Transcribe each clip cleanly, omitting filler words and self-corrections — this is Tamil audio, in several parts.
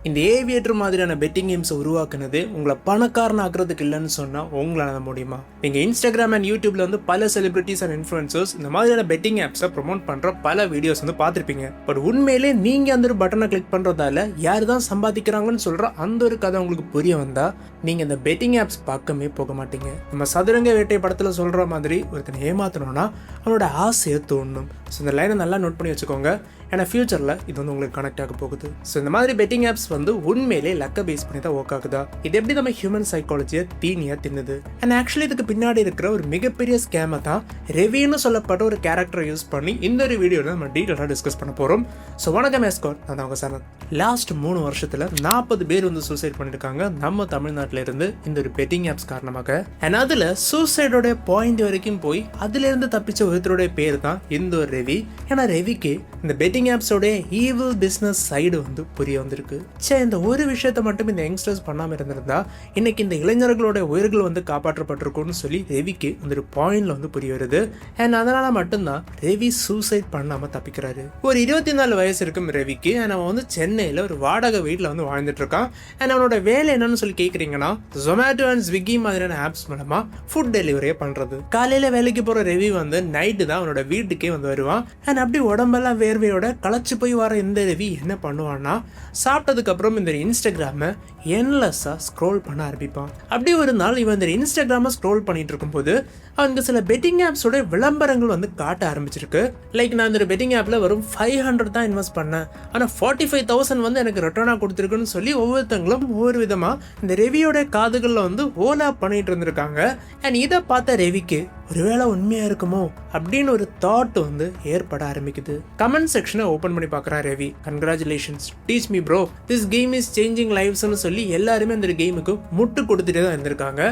இந்த ஏவியேட்டர் மாதிரியான பெட்டிங் கேம்ஸை உருவாக்குனது உங்களை பணக்காரன் ஆக்குறதுக்கு இல்லைன்னு சொன்னால் உங்களால் முடியுமா? நீங்கள் இன்ஸ்டாகிராம் அண்ட் யூடியூப்ல வந்து பல செலிபிரிட்டிஸ் அண்ட் இன்ஃப்ளூயன்சர்ஸ் இந்த மாதிரியான பெட்டிங் ஆப்ஸை ப்ரொமோட் பண்ணுற பல வீடியோஸ் வந்து பார்த்துருப்பீங்க. பட் உண்மையிலே நீங்கள் அந்த ஒரு பட்டனை கிளிக் பண்ணுறதால யார் தான் சம்பாதிக்கிறாங்கன்னு சொல்கிற அந்த ஒரு கதை உங்களுக்கு புரிய வந்தால் நீங்கள் இந்த பெட்டிங் ஆப்ஸ் பக்கமே போக மாட்டீங்க. நம்ம சதுரங்க வேட்டை படத்தில் சொல்கிற மாதிரி ஒருத்தனை ஏமாற்றணும்னா அவனோட ஆசையை தோணும். ஸோ இந்த லைனை நல்லா நோட் பண்ணி வச்சுக்கோங்க. ஏன்னா ஃபியூச்சரில் இது வந்து உங்களுக்கு கனெக்ட் ஆக போகுது. ஸோ இந்த மாதிரி பெட்டிங் ஆப்ஸ் வந்து உண்மையிலே லக்கை பேஸ் பண்ணி தான் ஒர்க் ஆகுதா? இது எப்படி நம்ம ஹியூமன் சைக்காலஜியை தீனியாக தின்னுது? அண்ட் ஆக்சுவலி இதுக்கு பின்னாடி இருக்கிற ஒரு மிகப்பெரிய ஸ்கேமை தான் ரெவின்னு சொல்லப்பட்ட ஒரு கேரக்டரை யூஸ் பண்ணி இந்த ஒரு வீடியோவில் நம்ம டீட்டெயிலாக டிஸ்கஸ் பண்ண போகிறோம். ஸோ வணக்கம் எஸ்கோர், நான் அவங்க சனத். லாஸ்ட் 3 வருஷத்தில் 40 பேர் வந்து சூசைட் பண்ணியிருக்காங்க நம்ம தமிழ்நாட்டில் இருந்து இந்த ஒரு பெட்டிங் ஆப்ஸ் காரணமாக. அண்ட் அதில் சூசைடோட பாயிண்ட் வரைக்கும் போய் அதிலிருந்து தப்பிச்ச ஒருத்தருடைய பேர் தான் இந்த ஒரு ரெவி. ஏன்னா ரெவிக்கு இந்த பெட்டிங் ஆப்ஸோட ஈவில் பிஸ்னஸ் சைடு வந்து புரிய வந்திருக்கு. இந்த ஒரு விஷயத்தை மட்டும் இந்த யங்ஸ்டர்ஸ் பண்ணாமல் இருந்திருந்தா இன்னைக்கு இந்த இளைஞர்களோட உயிர்கள் வந்து காப்பாற்றப்பட்டிருக்கும்னு சொல்லி ரெவிக்கு ஒரு பாயிண்ட்ல வந்து புரிய வருது. அண்ட் அதனால மட்டும்தான் ரெவி சூசைட் பண்ணாமல் தப்பிக்கிறாரு. ஒரு 24 வயசு இருக்கும் ரெவிக்கு. அவன் வந்து சென்னையில் ஒரு வாடகை வீட்டில் வந்து வாழ்ந்துட்டு இருக்கான். அண்ட் அவனோட வேலை என்னன்னு சொல்லி கேட்குறீங்கன்னா ஜொமேட்டோ அண்ட் ஸ்விக்கி மாதிரியான ஆப்ஸ் மூலமா ஃபுட் டெலிவரியே பண்றது. காலையில வேலைக்கு போற ரெவி வந்து நைட்டு தான் அவனோட வீட்டுக்கே வந்து வருவான். அண்ட் அப்படி உடம்பெல்லாம் வேர்வையோட களைச்சு போய் வர இந்த ரெவி என்ன பண்ணுவான்னா சாப்பிட்டதுக்கு அப்புறம் இந்த இன்ஸ்டாகிராமை என்லெஸ்ஸா ஸ்க்ரோல் பண்ண ஆரம்பிப்பான். அப்படி ஒரு நாள் இவன் இந்த இன்ஸ்டாகிராமை ஸ்க்ரோல் பண்ணிட்டு இருக்கும்போது அவனுக்கு சில பெட்டிங் ஆப்ஸோட விளம்பரங்கள் வந்து காட்ட ஆரம்பிச்சிருக்கு. லைக் நான் இந்த பெட்டிங் ஆப்ல வரும் 500 தான் இன்வெஸ்ட் பண்ணேன், ஆனால் 45,000 வந்து எனக்கு ரிட்டர்னா கொடுத்துருக்குன்னு சொல்லி ஒவ்வொருத்தங்களும் ஒவ்வொரு விதமா இந்த ரெவியோட காதுகளில் வந்து ஓலா பண்ணிட்டு இருந்திருக்காங்க. அண்ட் இதை பார்த்த ரெவிக்கு ஒருவேளை உண்மையா இருக்குமோ அப்படின்னு ஒரு தாட் வந்து ஏற்பட ஆரம்பிக்குது. கமெண்ட் செக்ஷனை ஓபன் பண்ணி பார்க்குறான் Ravi. Congratulations, teach me bro, this game is changing லைஃப்ஸ்னு சொல்லி எல்லாருமே அந்த கேமுக்கு முட்டு கொடுத்துட்டே தான் இருந்திருக்காங்க.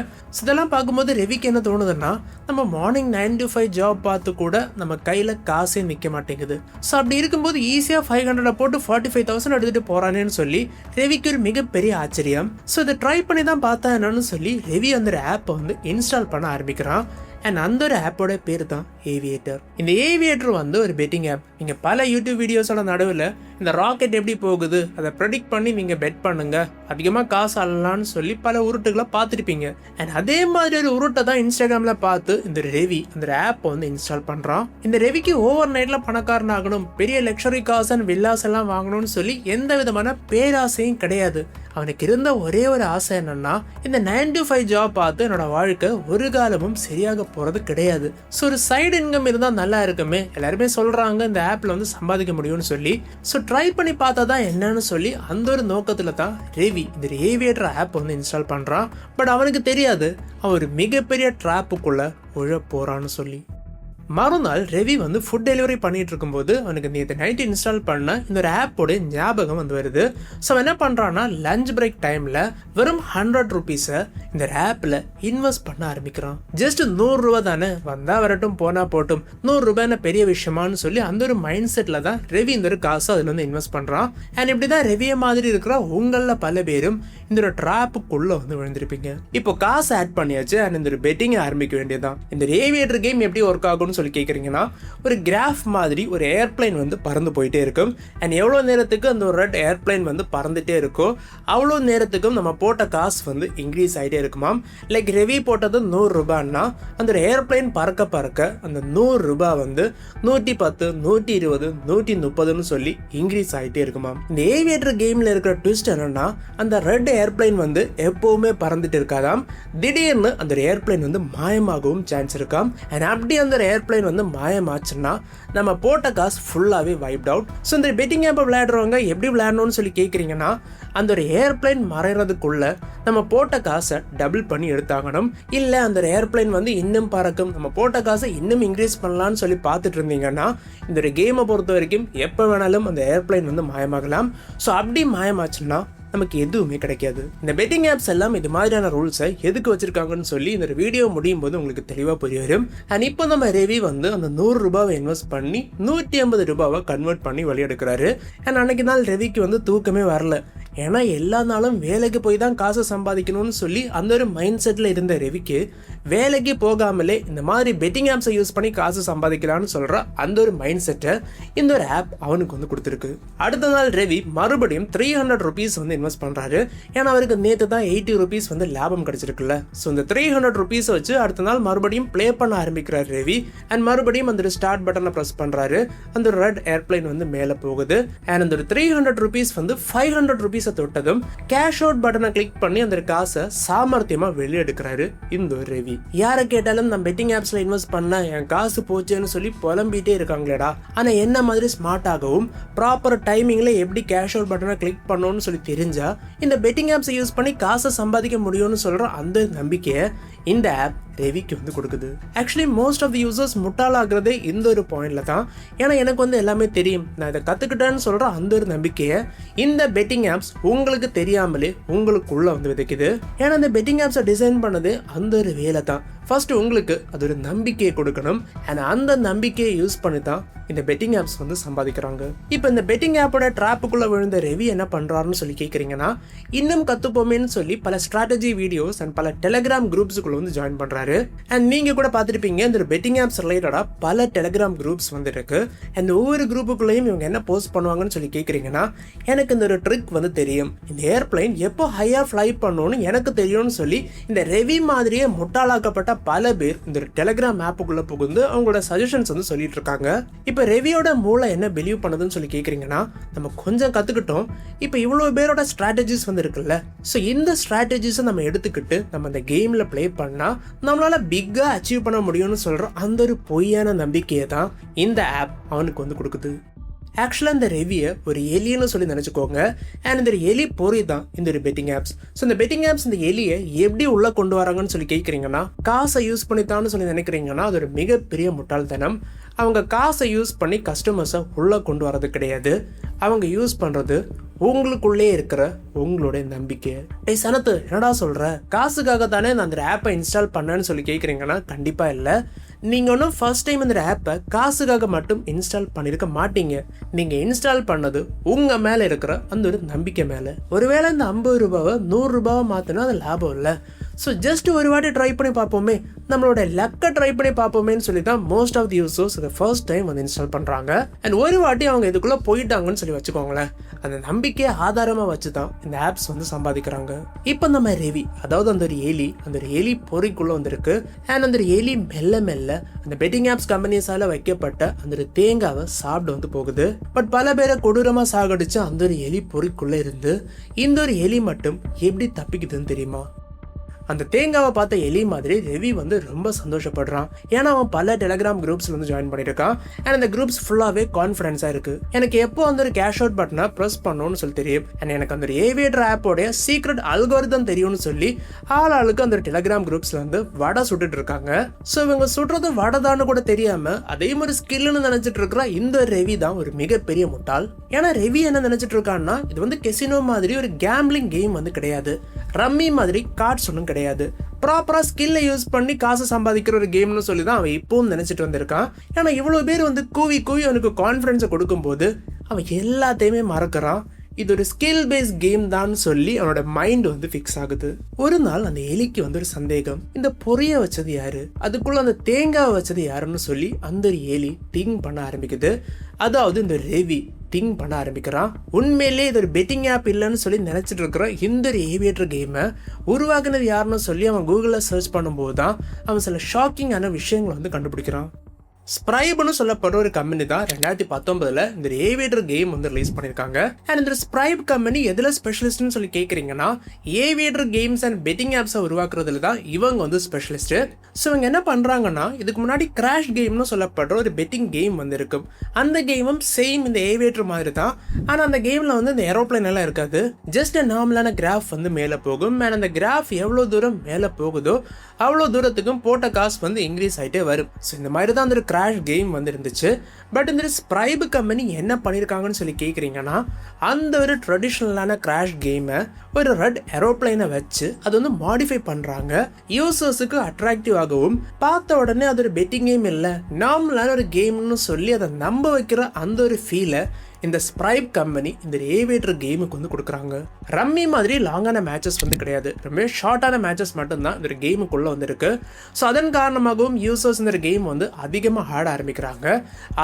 இதெல்லாம் பார்க்கும்போது ரெவிக்கு என்ன தோணுதுன்னா, நம்ம மார்னிங் 9 to 5 ஜாப் பார்த்து கூட நம்ம கையில் காசே நிற்க மாட்டேங்குது. ஸோ அப்படி இருக்கும்போது ஈஸியாக 500 போட்டு 45,000 எடுத்துகிட்டு போகிறானேன்னு சொல்லி ரெவிக்கு ஒரு மிகப்பெரிய ஆச்சரியம். ஸோ இதை ட்ரை பண்ணி தான் பார்த்தா என்னன்னு சொல்லி ரெவி அந்த ஆப்பை வந்து இன்ஸ்டால் பண்ண ஆரம்பிக்கிறான். அண்ட் அந்த ஒரு ஆப்போட பேர் தான் ஏவியேட்டர். இந்த ஏவியேட்டர் வந்து ஒரு பெட்டிங் ஆப். நீங்கள் பல யூடியூப் வீடியோஸோட நடுவில் இந்த ராக்கெட் எப்படி போகுது அதை ப்ரெடிக்ட் பண்ணி நீங்கள் பெட் பண்ணுங்க, அதிகமாக காசு அள்ளலான்னு சொல்லி பல உருட்டுகளை பார்த்துருப்பீங்க. அண்ட் அதே மாதிரி ஒரு உருட்டை தான் இன்ஸ்டாகிராமில் பார்த்து இந்த ரெவி அந்த ஆப்பை வந்து இன்ஸ்டால் பண்ணுறான். இந்த ரெவிக்கு ஓவர் நைட்டில் பணக்காரன் ஆகணும், பெரிய லக்ஸரி கார்ஸ் அண்ட் வில்லாஸ் எல்லாம் வாங்கணும்னு சொல்லி எந்த விதமான பேராசையும் கிடையாது. அவனுக்கு இருந்த ஒரே ஒரு ஆசை என்னன்னா, இந்த 9 to 5 ஜாப் பார்த்து என்னோட வாழ்க்கை ஒரு காலமும் சரியாக போறது கிடையாது. ஸோ ஒரு சைடு இன்கம் இருந்தால் நல்லா இருக்குமே, எல்லாருமே சொல்றாங்க இந்த ஆப்ல வந்து சம்பாதிக்க முடியும்னு சொல்லி. ஸோ ட்ரை பண்ணி பார்த்தா தான் என்னன்னு சொல்லி அந்த ஒரு நோக்கத்துல தான் ரெவி இந்த ஏவியேட்டர் ஆப் வந்து இன்ஸ்டால் பண்றான். பட் அவனுக்கு தெரியாது அவன் ஒரு மிகப்பெரிய ட்ராப்புக்குள்ள உழ போறான்னு சொல்லி. மறுநாள் ரெவி வந்து ஃபுட் டெலிவரி பண்ணிட்டு இருக்கும்போது அவனுக்கு நேற்று நைட்டு இன்ஸ்டால் பண்ண இந்த ஒரு ஆப்போட ஞாபகம் வந்து வருது. ஸோ என்ன பண்ணுறான்னா லஞ்ச் பிரேக் டைமில் வெறும் 100 rupees இந்த ஆப்பில் இன்வெஸ்ட் பண்ண ஆரம்பிக்கிறான். ஜஸ்ட் 100 ரூபா தானே, வந்தால் வரட்டும் போனா போட்டும், 100 ரூபாய் பெரிய விஷயமானு சொல்லி அந்த ஒரு மைண்ட் செட்டில் தான் ரெவி இந்த ஒரு காசு அதில் வந்து இன்வெஸ்ட் பண்ணுறான். அண்ட் இப்படி தான் ரெவியை மாதிரி இருக்கிற உங்களில் பல பேரும் இந்த ஒரு ட்ராப்புக்குள்ளே வந்து விழுந்திருப்பீங்க. இப்போ காசு ஆட் பண்ணியாச்சு அண்ட் இந்த ஒரு பெட்டிங் ஆரம்பிக்க வேண்டியதுதான். இந்த ஏவியேட்டர் கேம் எப்படி ஒர்க் ஆகும்னு சொல்லி கேட்குறீங்கன்னா, ஒரு கிராஃப் மாதிரி ஒரு ஏர்பிளைன் வந்து பறந்து போயிட்டே இருக்கும். அண்ட் எவ்வளோ நேரத்துக்கு அந்த ஒரு ரெட் ஏர்பிளைன் வந்து பறந்துட்டே இருக்கோ அவ்வளோ நேரத்துக்கும் நம்ம போட்ட காசு வந்து இன்க்ரீஸ் ஆகிட்டே இருக்குமாம். லைக் ரெவி போட்டது 100 ரூபான்னா அந்த ஒரு ஏர்பிளைன் பறக்க பறக்க அந்த 100 ரூபாய் வந்து 110, 120, 130ன்னு சொல்லி இன்க்ரீஸ் ஆகிட்டே இருக்குமாம். இந்த ஏவியேட்டர் கேமில் இருக்கிற ட்விஸ்ட் என்னன்னா, அந்த ரெட் ஏர்பிளைன் வந்து எப்பவுமே பறந்துட்டு இருக்காதாம். திடீர்னு அந்த ஒரு ஏர்பிளைன் வந்து மாயமாகவும் சான்ஸ் இருக்காம். அண்ட் அப்படி அந்த ஏர்பிளைன் வந்து மாயமாச்சுன்னா நம்ம போட்ட காசு ஃபுல்லாகவே வைப்ட் அவுட். ஸோ இந்த பெட்டிங் ஆப்பை விளையாடுறவங்க எப்படி விளையாடணும்னு சொல்லி கேட்குறீங்கன்னா, அந்த ஒரு ஏர்பிளைன் மறைகிறதுக்குள்ள நம்ம போட்ட காசை டபுள் பண்ணி எடுத்தாகணும். இல்லை அந்த ஒரு ஏர்பிளைன் வந்து இன்னும் பறக்கும், நம்ம போட்ட காசை இன்னும் இன்க்ரீஸ் பண்ணலான்னு சொல்லி பார்த்துட்டு இருந்தீங்கன்னா இந்த ஒரு கேமை பொறுத்த வரைக்கும் எப்போ வேணாலும் அந்த ஏர்பிளைன் வந்து மாயமாகலாம். ஸோ அப்படி மாயமாச்சுன்னா நமக்கு எதுவுமே கிடைக்காது. இந்த பெட்டிங் ஆப்ஸ் எல்லாம் இது மாதிரியான ரூல்ஸை எதுக்கு வச்சிருக்காங்கன்னு சொல்லி இந்த வீடியோ முடியும் போது உங்களுக்கு தெளிவாக புரிய வரும். அண்ட் இப்போ நம்ம ரெவி வந்து அந்த 100 ரூபாவை இன்வெஸ்ட் பண்ணி 150 ரூபாவை கன்வெர்ட் பண்ணி வெளியெடுக்கிறாரு. அண்ட் அன்னைக்கு நாள் ரெவிக்கு வந்து தூக்கமே வரல. ஏன்னா எல்லா நாளும் வேலைக்கு போய் தான் காசு சம்பாதிக்கணும்னு சொல்லி அந்த ஒரு மைண்ட் செட்டில் இருந்த ரவிக்கு வேலைக்கு போகாமலே இந்த மாதிரி பெட்டிங் ஆப்ஸை யூஸ் பண்ணி காசு சம்பாதிக்கலாம்னு சொல்கிற அந்த ஒரு மைண்ட் செட்டை இந்த ஒரு ஆப் அவனுக்கு வந்து கொடுத்துருக்கு. அடுத்த நாள் ரவி மறுபடியும் 300 rupees வந்து இன்வெஸ்ட் பண்ணுறாரு. ஏன்னா அவருக்கு நேற்று தான் 80 rupees வந்து லாபம் கிடைச்சிருக்குல்ல. ஸோ இந்த 300 rupees வச்சு அடுத்த நாள் மறுபடியும் ப்ளே பண்ண ஆரம்பிக்கிறார் ரவி. அண்ட் மறுபடியும் அந்த ஸ்டார்ட் பட்டனை ப்ரெஸ் பண்ணுறாரு. அந்த ரெட் ஏர்பிளைன் வந்து மேலே போகுது. அண்ட் அந்த 300 rupees வந்து 500 rupees தொட்டதும் கேஷ் அவுட் பட்டனை கிளிக் பண்ணி அந்த காசை சாமர்த்தியமாக வெளியே எடுக்கிறாரு இந்த ஒரு ரவி. யாரை கேட்டாலும் நான் பெட்டிங் ஆப்ஸில் இன்வெஸ்ட் பண்ண என் காசு போச்சுன்னு சொல்லி புலம்பிட்டே இருக்காங்களேடா. ஆனால் என்ன மாதிரி ஸ்மார்ட்டாகவும் ப்ராப்பர் டைமிங்கில் எப்படி கேஷ் அவுட் பட்டனை கிளிக் பண்ணணும்னு சொல்லி தெரிஞ்சா இந்த பெட்டிங் ஆப்ஸை யூஸ் பண்ணி காசை சம்பாதிக்க முடியும்னு சொல்ற அந்த நம்பிக்கையை இந்த ஆப் ரவிக்கு வந்து கொடுக்குது. Actually most of the users முட்டாளாகிறதே இந்த ஒரு பாயிண்ட்ல தான். ஏன்னா எனக்கு வந்து எல்லாமே தெரியும், நான் இதை கத்துக்கிட்டேன்னு சொல்ற அந்த ஒரு நம்பிக்கையை இந்த பெட்டிங் ஆப்ஸ் உங்களுக்கு தெரியாமலே உங்களுக்குள்ள வந்து விதைக்குது. ஏன்னா இந்த பெட்டிங் ஆப்ஸை டிசைன் பண்ணது அந்த ஒரு வேலை தான். ஃபர்ஸ்ட் உங்களுக்கு அது ஒரு நம்பிக்கையை கொடுக்கணும். அண்ட் அந்த நம்பிக்கையை யூஸ் பண்ணி தான் இந்த பெட்டிங் ஆப்ஸ் வந்து சம்பாதிக்கிறாங்க. இப்போ இந்த பெட்டிங் ஆப்போட ட்ராப்புக்குள்ள விழுந்த ரவி என்ன பண்றாருன்னு சொல்லி கேட்குறீங்கன்னா, இன்னும் கத்துப்போமேன்னு சொல்லி பல ஸ்ட்ராட்டஜி வீடியோஸ் அண்ட் பல டெலிகிராம் குரூப்ஸுக்குள்ள வந்து ஜாயின் பண்றாரு. அண்ட் நீங்க கூட பார்த்துருப்பீங்க, இந்த பெட்டிங் ஆப்ஸ் ரிலேட்டடா பல டெலிகிராம் குரூப்ஸ் வந்து இருக்கு. அண்ட் ஒவ்வொரு குரூப்புக்குள்ளேயும் இவங்க என்ன போஸ்ட் பண்ணுவாங்கன்னு சொல்லி கேட்குறீங்கன்னா, எனக்கு இந்த ஒரு ட்ரிக் வந்து தெரியும், இந்த ஏர்பிளைன் எப்போ ஹையா ஃப்ளை பண்ணணும்னு எனக்கு தெரியும்னு சொல்லி இந்த ரவி மாதிரியே முட்டாளாக்கப்பட்ட பல பேர் இந்த டெலிகிராம் ஆப்புக்குள்ள புகுந்து அவங்களோட சஜஷன்ஸ் வந்து சொல்லிட்டு இருக்காங்க. இப்போ ரவியோட மூளை என்ன பிலீவ் பண்ணுதுன்னு சொல்லி கேட்குறீங்கன்னா, நம்ம கொஞ்சம் கத்துக்கிட்டோம், இப்போ இவ்வளவு பேரோட ஸ்ட்ராட்டஜிஸ் வந்து இருக்குல்ல, ஸோ இந்த ஸ்ட்ராட்டஜிஸை நம்ம எடுத்துக்கிட்டு நம்ம இந்த கேம்ல பிளே பண்ணா நம்மளால பிக்கா அச்சீவ் பண்ண முடியும்னு சொல்ற அந்த ஒரு பொய்யான நம்பிக்கையை தான் இந்த ஆப் அவனுக்கு வந்து கொடுக்குது. ஆக்சுவலாக இந்த ரெவியை ஒரு எலின்னு சொல்லி நினச்சிக்கோங்க. அண்ட் இந்த எலி பொறி தான் இந்த ஒரு பெட்டிங் ஆப்ஸ். ஸோ இந்த பெட்டிங் ஆப்ஸ் இந்த எலியை எப்படி உள்ளே கொண்டு வராங்கன்னு சொல்லி கேட்குறீங்கன்னா, காசை யூஸ் பண்ணித்தான்னு சொல்லி நினைக்கிறீங்கன்னா அது ஒரு மிகப்பெரிய முட்டாள்தனம். அவங்க காசை யூஸ் பண்ணி கஸ்டமர்ஸை உள்ளே கொண்டு வரது கிடையாது. அவங்க யூஸ் பண்ணுறது உங்களுக்குள்ளே இருக்கிற உங்களுடைய நம்பிக்கை. சனத்து என்னடா சொல்கிற, காசுக்காக தானே நான் அந்த ஆப்பை இன்ஸ்டால் பண்ணேன்னு சொல்லி கேட்குறீங்கன்னா, கண்டிப்பாக இல்லை. நீங்கள் ஒன்றும் ஃபர்ஸ்ட் டைம் இந்த ஆப்பை காசுக்காக மட்டும் இன்ஸ்டால் பண்ணியிருக்க மாட்டீங்க. நீங்கள் இன்ஸ்டால் பண்ணது உங்கள் மேலே இருக்கிற அந்த ஒரு நம்பிக்கை மேலே. ஒருவேளை இந்த 50 ரூபாவை 100 ரூபாவை மாற்றினா அது லாபம் இல்லை. ஸோ ஜஸ்ட் ஒரு வாட்டி ட்ரை பண்ணி பார்ப்போமே, நம்மளோட லக்கை ட்ரை பண்ணி பார்ப்போமேன்னு சொல்லி தான் மோஸ்ட் ஆஃப் தி யூசர்ஸ் இதை ஃபர்ஸ்ட் டைம் வந்து இன்ஸ்டால் பண்ணுறாங்க. அண்ட் ஒரு வாட்டி அவங்க இதுக்குள்ளே போயிட்டாங்கன்னு சொல்லி வச்சுக்கோங்களேன், அந்த நம்பிக்கையை ஆதாரமாக வச்சு தான் இந்த ஆப்ஸ் வந்து சம்பாதிக்கிறாங்க. இப்போ நம்ம ரெவி, அதாவது அந்த ஒரு எலி பொறிக்குள்ளே வந்திருக்கு. அண்ட் அந்த ஒரு எலி மெல்ல மெல்ல அந்த பெட்டிங் ஆப்ஸ் கம்பெனிஸால வைக்கப்பட்ட அந்த ஒரு தேங்காவை சாப்பிட்டு வந்து போகுது. பட் பல பேரை கொடூரமா சாகடிச்சு அந்த ஒரு எலி பொறிக்குள்ள இருந்து இந்த ஒரு எலி மட்டும் எப்படி தப்பிக்குதுன்னு தெரியுமா? அந்த தேங்காவை பார்த்த எலி மாதிரி ரெவி வந்து ரொம்ப சந்தோஷப்படுறான். ஏன்னா அவன் பல டெலிகிராம் குரூப்ஸ்ல வந்து ஜாயின் பண்ணியிருக்கான். அண்ட் அந்த குரூப்ஸ் ஃபுல்லாவே கான்ஃபிடன்ஸா இருக்கு. எனக்கு எப்போ அந்த ஒரு கேஷ் அவுட் பட்டனை ப்ரெஸ் பண்ணணும்னு சொல்லி தெரியும். அண்ட் எனக்கு அந்த ஒரு ஏவியேட்டர் ஆப்போடைய சீக்ரெட் அல்காரிதம் தெரியும்னு சொல்லி ஆளுக்கு அந்த டெலிகிராம் குரூப்ஸ்ல வந்து வடை சுட்டுட்டு இருக்காங்க. ஸோ இவங்க சுடுறது வடைதான்னு கூட தெரியாம அதே மாதிரி ஸ்கில்னு நினைச்சிட்டு இருக்கிற இந்த ரெவி தான் ஒரு மிகப்பெரிய முட்டாள். ஏன்னா ரெவி என்ன நினைச்சிட்டு இருக்கான்னா, இது வந்து கெசினோ மாதிரி ஒரு கேம்பிளிங் கேம் வந்து கிடையாது, ரம்மி மாதிரி கார்ட்ஸ் ஒன்றும் கிடையாது, ப்ராப்பரா ஸ்கில்லை யூஸ் பண்ணி காசு சம்பாதிக்கிற ஒரு கேம்னு சொல்லி தான் அவன் இப்பவும் நினைச்சிட்டு வந்திருக்கான். ஏன்னா இவ்வளவு பேர் வந்து கூவி அவனுக்கு கான்ஃபிடன்ஸை கொடுக்கும் போது அவன் எல்லாத்தையுமே மறக்கிறான். இது ஒரு ஸ்கில் பேஸ்ட் கேம் தான் சொல்லி அவனோட மைண்ட் வந்து ஃபிக்ஸ் ஆகுது. ஒரு நாள் அந்த எலிக்கு வந்து ஒரு சந்தேகம், இந்த பொரிய வச்சது யாரு, அதுக்குள்ள அந்த தேங்காவை வச்சது யாருன்னு சொல்லி அந்த ஒரு எலி திங்க் பண்ண ஆரம்பிக்குது. அதாவது இந்த ரெவி திங்க் பண்ண ஆரம்பிக்கிறான். உண்மையிலே இது ஒரு பெட்டிங் ஆப் இல்லைன்னு சொல்லி நினைச்சிட்டு இருக்கிற இந்த ஒரு ஏவியேட்டர் கேமை உருவாக்குனது யாருன்னு சொல்லி அவன் கூகுளில் சர்ச் பண்ணும்போது தான் அவன் சில ஷாக்கிங்கான விஷயங்களை வந்து கண்டுபிடிக்கிறான். ஸ்ப்ரைப்னு சொல்லப்படுற ஒரு கம்பெனி தான் 2019 இந்த ஏவியேட்டர் கேம் வந்து ரிலீஸ் பண்ணியிருக்காங்க. அண்ட் இந்த ஸ்ப்ரைப் கம்பெனி எதில் ஸ்பெஷலிஸ்ட்னு சொல்லி கேட்குறீங்கன்னா, ஏவியேட்டர் கேம்ஸ் அண்ட் பெட்டிங் ஆப்ஸை உருவாக்குறதுல தான் இவங்க வந்து ஸ்பெஷலிஸ்ட். ஸோ இவங்க என்ன பண்ணுறாங்கன்னா, இதுக்கு முன்னாடி கிராஷ் கேம்னு சொல்லப்படுற ஒரு பெட்டிங் கேம் வந்து இருக்கும். அந்த கேமும் சேம் இந்த ஏவியேட்டர் மாதிரி தான். ஆனால் அந்த கேமில் வந்து இந்த ஏரோப்ளைன் எல்லாம் இருக்காது, ஜஸ்ட் நார்மலான கிராஃப் வந்து மேலே போகும். அண்ட் அந்த கிராஃப் எவ்வளோ தூரம் மேலே போகுதோ அவ்வளோ தூரத்துக்கும் போட்ட காசு வந்து இன்க்ரீஸ் ஆகிட்டே வரும். ஸோ இந்த மாதிரி தான் அந்த கிராஷ் கேம் வந்து இருந்துச்சு. பட் இந்த ஸ்ப்ரைப் கம்பெனி என்ன பண்ணியிருக்காங்கன்னு சொல்லி கேட்குறீங்கன்னா, அந்த ஒரு ட்ரெடிஷ்னலான கிராஷ் கேமை ஒரு ரெட் ஏரோப்ளைனை வச்சு அது வந்து மாடிஃபை பண்ணுறாங்க. யூசர்ஸுக்கு அட்ராக்டிவ் ஆகவும், பார்த்த உடனே அது ஒரு பெட்டிங் கேம் இல்லை, நார்மலான ஒரு கேம்னு சொல்லி அதை நம்ப வைக்கிற அந்த ஒரு ஃபீலை இந்த ஸ்ப்ரைப் கம்பெனி இந்த ஏவியேட்டர் கேமுக்கு வந்து கொடுக்குறாங்க. ரம்மி மாதிரி லாங்கான மேட்சஸ் வந்து கிடையாது, ரொம்ப ஷார்ட்டான மேட்சஸ் மட்டும்தான் இந்த கேமுக்குள்ளே வந்து இருக்கு. ஸோ அதன் காரணமாகவும் யூசர்ஸ் இந்த கேம் வந்து அதிகமாக ஆட ஆரம்பிக்கிறாங்க.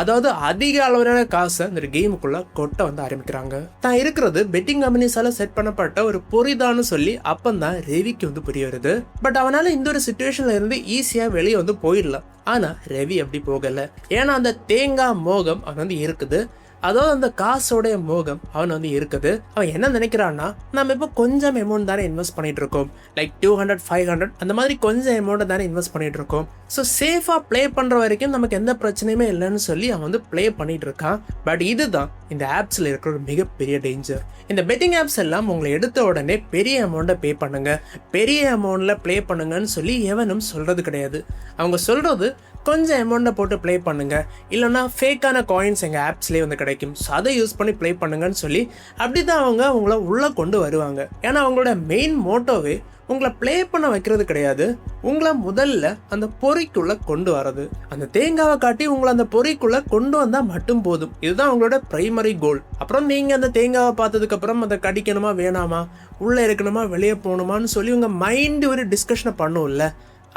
அதாவது அதிக அளவிலான காசை இந்த கேமுக்குள்ளே கொட்ட வந்து ஆரம்பிக்கிறாங்க. தான் இருக்கிறது பெட்டிங் கம்பெனிஸால செட் பண்ணப்பட்ட ஒரு பொறிதான்னு சொல்லி அப்பந்தான் ரவிக்கு வந்து புரிய வருது. பட் அவனால இந்த ஒரு சிச்சுவேஷன்ல இருந்து ஈஸியாக வெளியே வந்து போயிடலாம். ஆனா ரவி அப்படி போகல. ஏன்னா அந்த தேங்காய் மோகம் அவன் வந்து இருக்குது, அதாவது அந்த காசோடைய மோகம் அவன் வந்து இருக்குது. அவன் என்ன நினைக்கிறான்னா, நம்ம இப்போ கொஞ்சம் அமௌண்ட் தானே இன்வெஸ்ட் பண்ணிட்டு இருக்கோம், லைக் 200 500 அந்த மாதிரி கொஞ்சம் அமௌண்ட் தானே இன்வெஸ்ட் பண்ணிட்டு இருக்கோம். ஸோ சேஃபாக ப்ளே பண்ணுற வரைக்கும் நமக்கு எந்த பிரச்சனையுமே இல்லைன்னு சொல்லி அவன் வந்து ப்ளே பண்ணிட்டு இருக்கான். பட் இதுதான் இந்த ஆப்ஸில் இருக்கிற ஒரு மிகப்பெரிய டேஞ்சர். இந்த பெட்டிங் ஆப்ஸ் எல்லாம் உங்களை எடுத்த உடனே பெரிய அமௌண்ட்டை பே பண்ணுங்க, பெரிய அமௌண்ட்டில் ப்ளே பண்ணுங்கன்னு சொல்லி எவனும் சொல்கிறது கிடையாது. அவங்க சொல்கிறது கொஞ்சம் அமௌண்ட்டை போட்டு ப்ளே பண்ணுங்க, இல்லைனா ஃபேக்கான காயின்ஸ் எங்கள் ஆப்ஸ்லேயே வந்து கிடைக்கும், ஸோ அதை யூஸ் பண்ணி ப்ளே பண்ணுங்கன்னு சொல்லி அப்படி தான் அவங்க உங்களை உள்ளே கொண்டு வருவாங்க. ஏன்னா அவங்களோட மெயின் மோட்டோவே உங்களை ப்ளே பண்ண வைக்கிறது கிடையாது, உங்களை முதல்ல அந்த பொறிக்குள்ளே கொண்டு வரது. அந்த தேங்காவை காட்டி உங்களை அந்த பொறிக்குள்ளே கொண்டு வந்தால் மட்டும் போதும். இதுதான் அவங்களோட பிரைமரி கோல். அப்புறம் நீங்கள் அந்த தேங்காவை பார்த்ததுக்கப்புறம் அதை கடிக்கணுமா வேணாமா, உள்ளே இருக்கணுமா வெளியே போகணுமான்னு சொல்லி உங்கள் மைண்டு ஒரு டிஸ்கஷனை பண்ணும்ல,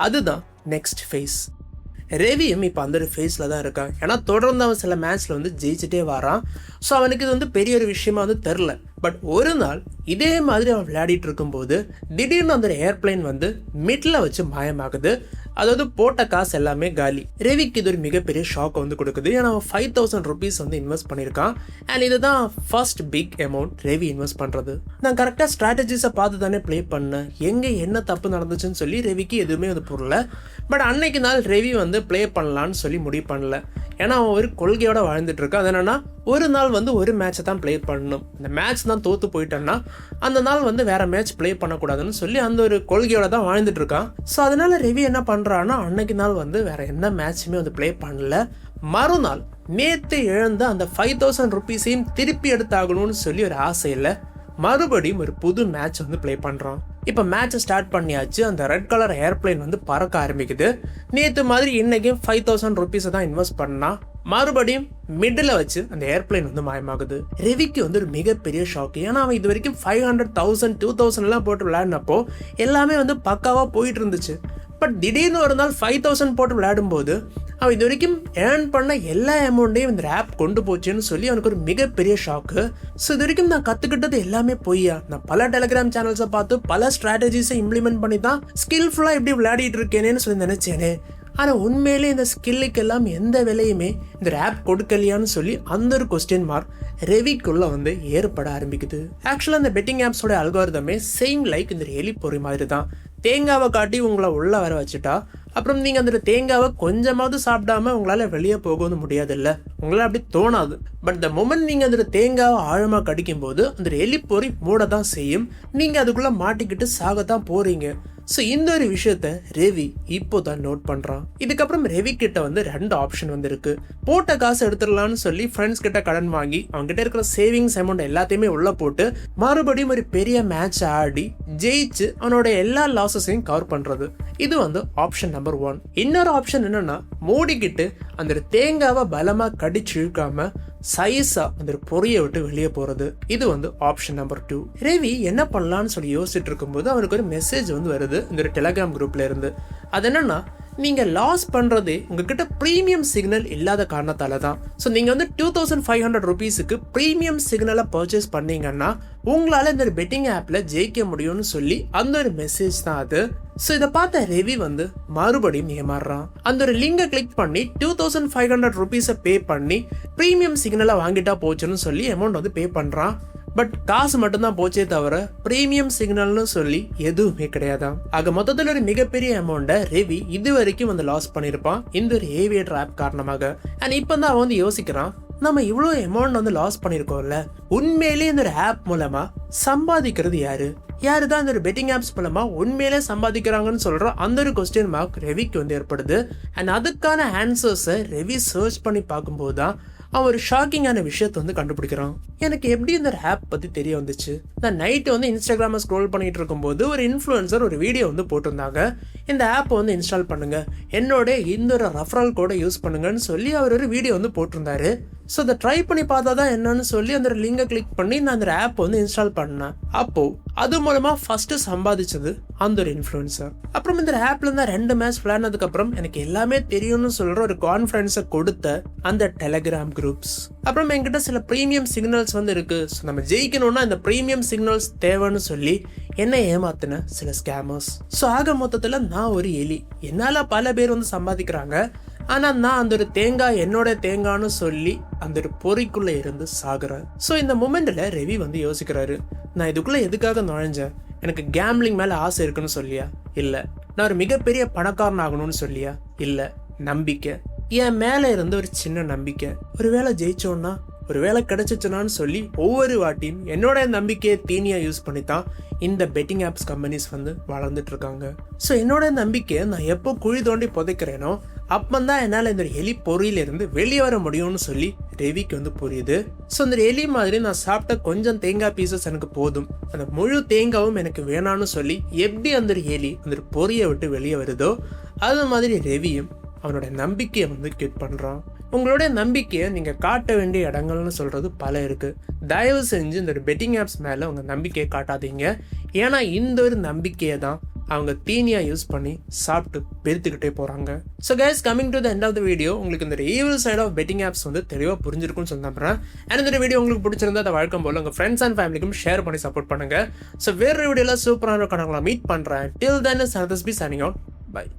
அதுதான் நெக்ஸ்ட் ஃபேஸ். ரவியும் இப்போ அந்த ஒரு ஃபேஸில் தான் இருக்கான். ஏன்னா தொடர்ந்து அவன் சில மேட்ச்சில் வந்து ஜெயிச்சுட்டே வரான். ஸோ அவனுக்கு இது வந்து பெரிய ஒரு விஷயமா வந்து தெரில. பட் ஒரு நாள் இதே மாதிரி அவன் விளையாடிட்டு இருக்கும்போது திடீர்னு அந்த ஏர்பிளைன் வந்து மிடில் வச்சு மாயமாகுது. அதாவது போட்ட காசு எல்லாமே காலி. ரவிக்கு இது ஒரு மிகப்பெரிய ஷாக் வந்து கொடுக்குது. ஏன்னா அவன் 5000 ருபீஸ் வந்து இன்வெஸ்ட் பண்ணியிருக்கான். அண்ட் இதுதான் first big amount Ravi invest பண்ணுறது. நான் கரெக்டாக ஸ்ட்ராட்டஜிஸை பார்த்து தானே ப்ளே பண்ணேன், எங்கே என்ன தப்பு நடந்துச்சுன்னு சொல்லி ரவிக்கு எதுவுமே வந்து புரியல. பட் அன்னைக்கு நாள் ரவி வந்து ப்ளே பண்ணலான்னு சொல்லி முடிவு பண்ணல. ஏன்னா அவன் ஒரு கொள்கையோட வாழ்ந்துட்டு இருக்கான். அது என்னன்னா, ஒரு நாள் வந்து ஒரு மேட்சை தான் ப்ளே பண்ணணும், இந்த மேட்ச் தான் தோற்று போயிட்டேன்னா அந்த நாள் வந்து வேற மேட்ச் ப்ளே பண்ணக்கூடாதுன்னு சொல்லி அந்த ஒரு கொள்கையோட தான் வாழ்ந்துட்டு இருக்கான். ஸோ அதனால ரவி என்ன பண்ணுறான்னா, அன்னைக்கு நாள் வந்து வேற என்ன மேட்சுமே வந்து ப்ளே பண்ணல. மறுநாள் நேற்று இழந்த அந்த 5000 ருபீஸையும் திருப்பி எடுத்தாகணும்னு சொல்லி ஒரு ஆசையில் மறுபடியும் ஒரு புது மேட்ச் வந்து ப்ளே பண்ணுறான். இப்போ மேட்சை ஸ்டார்ட் பண்ணியாச்சு. அந்த ரெட் கலர் ஏர்பிளைன் வந்து பறக்க ஆரம்பிக்குது. நேற்று மாதிரி இன்னைக்கும் 5000 ருபீஸை தான் இன்வெஸ்ட் பண்ணா, மறுபடியும் மிடில் வச்சு அந்த ஏர்பிளைன் வந்து மாயமாகுது. ரவிக்கு வந்து ஒரு மிகப்பெரிய ஷாக். ஏன்னா அவன் இது வரைக்கும் 500 1000 2000 எல்லாம் போட்டு விளையாடினப்போ எல்லாமே வந்து பக்காவாக போயிட்டு இருந்துச்சு. பட் திடீர்னு ஒரு நாள் 5000 போட்டு விளையாடும்போது அவன் இது வரைக்கும் ஏர்ன் பண்ண எல்லா அமௌண்ட்டையும் இந்த ஆப் கொண்டு போச்சுன்னு சொல்லி அவனுக்கு ஒரு மிகப்பெரிய ஷாக்கு. ஸோ இது வரைக்கும் நான் கற்றுக்கிட்டது எல்லாமே பொய்யா, நான் பல டெலிகிராம் சேனல்ஸை பார்த்து பல ஸ்ட்ராட்டஜிஸை இம்ப்ளிமெண்ட் பண்ணி தான் ஸ்கில்ஃபுல்லாக இப்படி விளையாடிட்டு இருக்கேனேன்னு சொல்லி நினைச்சேனே. ஆனால் உண்மையிலே இந்த ஸ்கில்லுக்கெல்லாம் எந்த விலையுமே இந்த ஆப் கொடுக்கலையான்னு சொல்லி அந்த ஒரு கொஸ்டின் மார்க் ரவிக்குள்ள வந்து ஏற்பட ஆரம்பிக்குது. ஆக்சுவலாக இந்த பெட்டிங் ஆப்ஸோட அல்காரிதமே சேம் லைக் இந்த எலி பொறி மாதிரி தான். தேங்காவை காட்டி உங்களை உள்ள வர வச்சுட்டா அப்புறம் நீங்கள் அந்த தேங்காவை கொஞ்சமாவது சாப்பிடாம உங்களால் வெளியே போக முடியாது இல்லை, உங்களால் அப்படி தோணாது. பட் த மொமெண்ட் நீங்கள் அந்த தேங்காவை ஆழமாக கடிக்கும் போது அந்த எலிப்பொறி மூட தான் செய்யும், நீங்கள் அதுக்குள்ளே மாட்டிக்கிட்டு சாகத்தான் போறீங்க. ஸோ இந்த ஒரு விஷயத்த ரவி இப்போ தான் நோட் பண்ணுறான். இதுக்கப்புறம் ரவி கிட்ட வந்து 2 ஆப்ஷன் வந்து இருக்கு. போட்ட காசு எடுத்துடலான்னு சொல்லி ஃப்ரெண்ட்ஸ் கிட்ட கடன் வாங்கி அவங்ககிட்ட இருக்கிற சேவிங்ஸ் அமௌண்ட் எல்லாத்தையுமே உள்ள போட்டு மறுபடியும் ஒரு பெரிய மேட்ச் ஆடி ஜெயிச்சு அவனோட எல்லா லாஸஸையும் கவர் பண்றது. இது வந்து ஆப்ஷன் நம்பர் 1. இன்னொரு ஆப்ஷன் என்னன்னா, மூடிக்கிட்டு அந்த தேங்காவை பலமா கடிச்சு இழுக்காம சைஸா அந்த பொறியை விட்டு வெளியே போறது. இது வந்து ஆப்ஷன் நம்பர் 2. ரவி என்ன பண்ணலான்னு சொல்லி யோசிச்சுட்டு இருக்கும்போது அவனுக்கு ஒரு மெசேஜ் வந்து வருது இந்த ஒரு டெலிகிராம் குரூப்ல இருந்து. அது என்னன்னா, நீங்க லாஸ் பண்றதே உங்ககிட்ட பிரீமியம் சிக்னல் இல்லாத காரணத்தால தான். ஸோ நீங்க வந்து 2500 ருபீஸுக்கு பிரீமியம் சிக்னலை பர்ச்சேஸ் பண்ணீங்கன்னா உங்களால இந்த பெட்டிங் ஆப்ல ஜெயிக்க முடியும்னு சொல்லி அந்த ஒரு மெசேஜ் தான் அது. ஸோ இதை பார்த்த ரவி வந்து மறுபடியும் ஏமாறுறான். அந்த ஒரு லிங்கை கிளிக் பண்ணி 2500 ருபீஸை பே பண்ணி பிரீமியம் சிக்னலை வாங்கிட்டா போச்சுன்னு சொல்லி அமௌண்ட் வந்து பே பண்றான். பட் காசு மட்டும்தான் போச்சே தவிர பிரீமியம் சிக்னல்னு சொல்லி எதுவுமே கிடையாதான். ஆக மொத்தத்தில் ஒரு மிகப்பெரிய அமௌண்ட்டை ரவி இது வரைக்கும் வந்து லாஸ் பண்ணியிருப்பான் இந்த ஒரு ஏவியேட்டர் ஆப் காரணமாக. அண்ட் இப்போ தான் அவன் வந்து யோசிக்கிறான், நம்ம இவ்வளோ அமௌண்ட் வந்து லாஸ் பண்ணியிருக்கோம்ல, உண்மையிலேயே இந்த ஒரு ஆப் மூலமா சம்பாதிக்கிறது யாரு தான் இந்த ஒரு பெட்டிங் ஆப்ஸ் மூலமா உண்மையிலே சம்பாதிக்கிறாங்கன்னு சொல்ற அந்த ஒரு கொஸ்டின் மார்க் ரவிக்கு வந்து ஏற்படுது. அண்ட் அதுக்கான ஆன்சர்ஸை ரவி சர்ச் பண்ணி பார்க்கும்போது தான் அவன் ஒரு ஷாக்கிங்கான விஷயத்தை வந்து கண்டுபிடிக்கிறான். எனக்கு எப்படி இந்த ஆப் பற்றி தெரிய வந்துச்சு, நான் நைட்டு வந்து இன்ஸ்டாகிராமை ஸ்க்ரோல் பண்ணிட்டு இருக்கும்போது ஒரு இன்ஃப்ளூயன்சர் ஒரு வீடியோ வந்து போட்டிருந்தாங்க. இந்த ஆப்பை வந்து இன்ஸ்டால் பண்ணுங்க, என்னோட இந்த ஒரு ரெஃபரல் கோடை யூஸ் பண்ணுங்கன்னு சொல்லி அவர் ஒரு வீடியோ வந்து போட்டிருந்தாரு. ஸோ அதை ட்ரை பண்ணி பார்த்தா தான் என்னன்னு சொல்லி அந்த லிங்கை கிளிக் பண்ணி நான் அந்த ஆப் வந்து இன்ஸ்டால் பண்ணேன். அப்போ அது மூலமா ஃபர்ஸ்ட் சம்பாதிச்சது அந்த ஒரு இன்ஃப்ளூயன்சர். அப்புறம் இந்த ஆப்ல இருந்தா 2 மேட்ச் விளையாடுனதுக்கு அப்புறம் எனக்கு எல்லாமே தெரியும்னு சொல்ற ஒரு கான்ஃபிடன்ஸை கொடுத்த அந்த டெலிகிராம் குரூப்ஸ். அப்புறம் என்கிட்ட சில ப்ரீமியம் சிக்னல்ஸ் வந்து இருக்கு, ஸோ நம்ம ஜெயிக்கணும்னா இந்த ப்ரீமியம் சிக்னல்ஸ் தேவைன்னு சொல்லி என்ன ஏமாத்தின சில ஸ்கேமர்ஸ். ஸோ ஆக மொத்தத்தில் நான் ஒரு எலி, என்னால் பல பேர் வந்து சம்பாதிக்கிறாங்க. ஆனால் நான் அந்த ஒரு தேங்காய் என்னோட தேங்காய்னு சொல்லி அந்த ஒரு பொறிக்குள்ளே இருந்து சாகுறேன். ஸோ இந்த மூமெண்ட்டில் ரவி வந்து யோசிக்கிறாரு, நான் இதுக்குள்ளே எதுக்காக நுழைஞ்சேன்? எனக்கு கேம்லிங் மேலே ஆசை இருக்குன்னு சொல்லியா? இல்லை. நான் ஒரு மிகப்பெரிய பணக்காரன் ஆகணும்னு சொல்லியா? இல்லை. நம்பிக்கை, என் மேலே இருந்த ஒரு சின்ன நம்பிக்கை. ஒரு வேளை ஜெயிச்சோன்னா, ஒரு வேலை கிடைச்சிச்சுனான்னு சொல்லி ஒவ்வொரு வாட்டியும் என்னோட நம்பிக்கையை தீனியாக யூஸ் பண்ணி தான் இந்த பெட்டிங் ஆப்ஸ் கம்பெனிஸ் வந்து வளர்ந்துட்டு இருக்காங்க. ஸோ என்னோட நம்பிக்கையை நான் எப்போ குழி தோண்டி புதைக்கிறேனோ அப்பந்தான் என்னால் இந்த எலி பொறியிலிருந்து வெளியே வர முடியும்னு சொல்லி ரவிக்கு வந்து புரியுது. ஸோ இந்த எலி மாதிரி நான் சாப்பிட்ட கொஞ்சம் தேங்காய் பீசஸ் எனக்கு போதும், அந்த முழு தேங்காவும் எனக்கு வேணான்னு சொல்லி எப்படி அந்த எலி அந்த பொறியை விட்டு வெளியே வருதோ அது மாதிரி ரவியும் அவனோட நம்பிக்கையை வந்து கிட் பண்ணுறான். உங்களுடைய நம்பிக்கையை நீங்கள் காட்ட வேண்டிய இடங்கள்னு சொல்கிறது பல இருக்குது. தயவு செஞ்சு இந்த ஒரு பெட்டிங் ஆப்ஸ் மேலே உங்கள் நம்பிக்கையை காட்டாதீங்க. ஏன்னா இந்த ஒரு நம்பிக்கையை தான் அவங்க தீனியாக யூஸ் பண்ணி சாப்பிட்டு பெருத்துக்கிட்டே போகிறாங்க. So guys, coming to the end of the video, உங்களுக்கு இந்த evil side of betting apps வந்து தெளிவாக புரிஞ்சிருக்கும்னு சொல்லி நம்புறேன். அண்ட் இந்த வீடியோ உங்களுக்கு பிடிச்சிருந்தா அதை வழக்கம் போல் உங்கள் ஃப்ரெண்ட்ஸ் அண்ட் ஃபேமிலிக்கும் ஷேர் பண்ணி சப்போர்ட் பண்ணுங்கள். ஸோ வேறு வீடியோவில் சூப்பரான கணக்கில் மீட் பண்ணுறேன். டில் தென் Sanath be signing out. Bye.